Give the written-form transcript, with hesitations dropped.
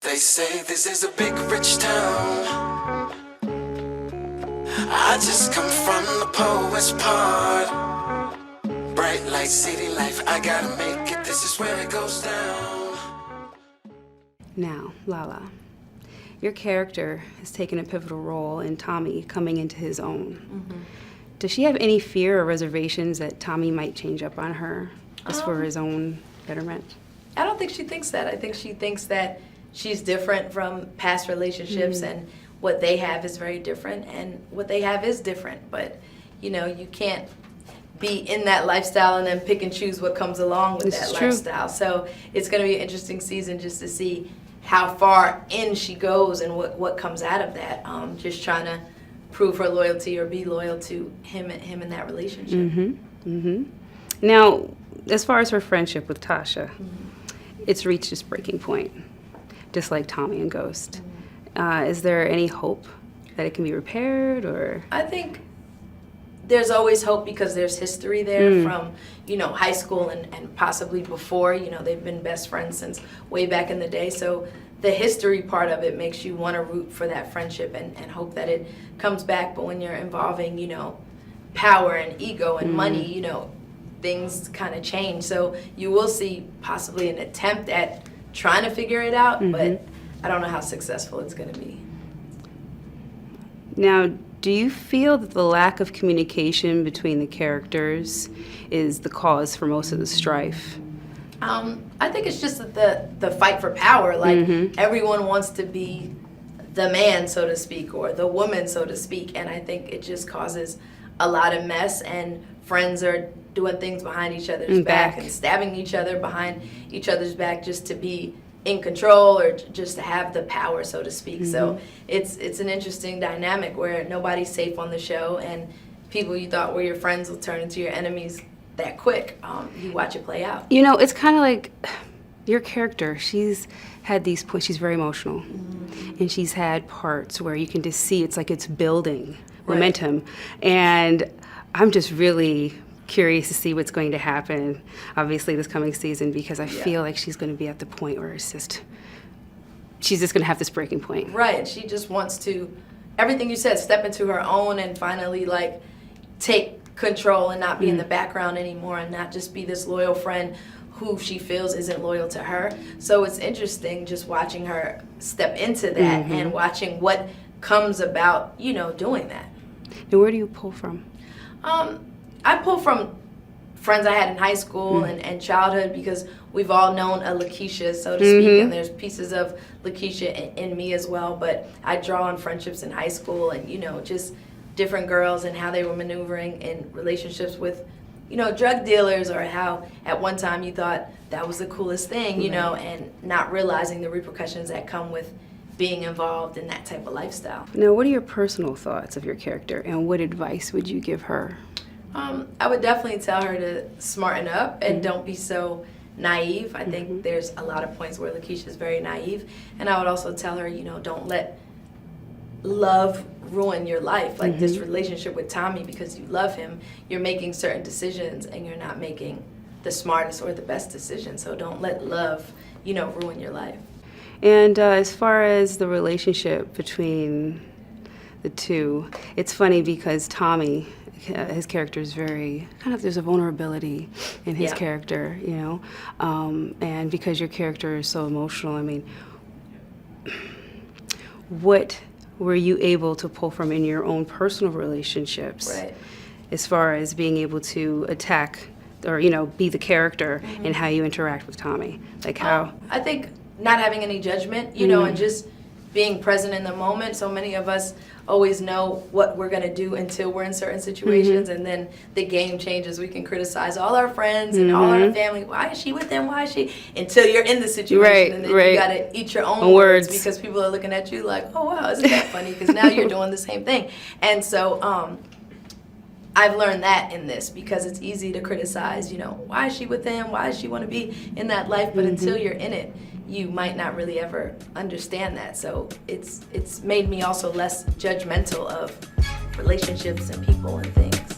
They say this is a big rich town. I just come from the poet's part. Bright light, city life, I gotta make it. This is where it goes down. Now, Lala, your character has taken a pivotal role in Tommy coming into his own. Does she have any fear or reservations that Tommy might change up on her just for his own betterment? I don't think she thinks that. I think she thinks that she's different from past relationships and what they have is very different and what they have is different. But, you know, you can't be in that lifestyle and then pick and choose what comes along with that lifestyle. So it's going to be an interesting season just to see how far in she goes and what comes out of that. Just trying to prove her loyalty or be loyal to him in that relationship. Now, as far as her friendship with Tasha, it's reached its breaking point, just like Tommy and Ghost. Is there any hope that it can be repaired, or? I think there's always hope because there's history there from, you know, high school and possibly before. You know, they've been best friends since way back in the day. So the history part of it makes you want to root for that friendship and hope that it comes back. But when you're involving, you know, power and ego and money, you know, things kind of change. So you will see possibly an attempt at trying to figure it out, but I don't know how successful it's going to be. Now, do you feel that the lack of communication between the characters is the cause for most of the strife? I think it's just that the fight for power. Like, everyone wants to be the man, so to speak, or the woman, so to speak, and I think it just causes a lot of mess, and friends are doing things behind each other's back and stabbing each other behind each other's back just to be in control or just to have the power, so to speak. So it's an interesting dynamic where nobody's safe on the show, and people you thought were your friends will turn into your enemies that quick. You watch it play out. You know, it's kind of like your character. She's had these points. She's very emotional, and she's had parts where you can just see it's like it's building momentum, and I'm just really curious to see what's going to happen, obviously, this coming season, because I feel like she's going to be at the point where it's just, she's just going to have this breaking point. Right. She just wants to, everything you said, step into her own and finally, like, take control and not be in the background anymore and not just be this loyal friend who she feels isn't loyal to her. So it's interesting just watching her step into that and watching what comes about, you know, doing that. And where do you pull from? I pull from friends I had in high school and childhood because we've all known a Lakeisha, so to speak, and there's pieces of Lakeisha in me as well. But I draw on friendships in high school and, you know, just different girls and how they were maneuvering in relationships with, you know, drug dealers, or how at one time you thought that was the coolest thing, you know, and not realizing the repercussions that come with being involved in that type of lifestyle. Now, what are your personal thoughts of your character, and what advice would you give her? I would definitely tell her to smarten up and don't be so naive. I think there's a lot of points where Lakeisha is very naive. And I would also tell her, you know, don't let love ruin your life. Like this relationship with Tommy, because you love him, you're making certain decisions and you're not making the smartest or the best decision. So don't let love, you know, ruin your life. And as far as the relationship between the two, it's funny because Tommy, his character is very, kind of, there's a vulnerability in his character, you know, and because your character is so emotional, I mean, what were you able to pull from in your own personal relationships as far as being able to attack or, you know, be the character in how you interact with Tommy? Like how? I think not having any judgment, you know, and just being present in the moment. So many of us always know what we're going to do until we're in certain situations, and then the game changes. We can criticize all our friends and all our family. Why is she with them? Why is she? Until you're in the situation, and then you got to eat your own words because people are looking at you like, oh, wow, isn't that funny? Because now you're doing the same thing. And so I've learned that in this, because it's easy to criticize, you know, why is she with them? Why does she want to be in that life? But until you're in it, you might not really ever understand that. So it's made me also less judgmental of relationships and people and things.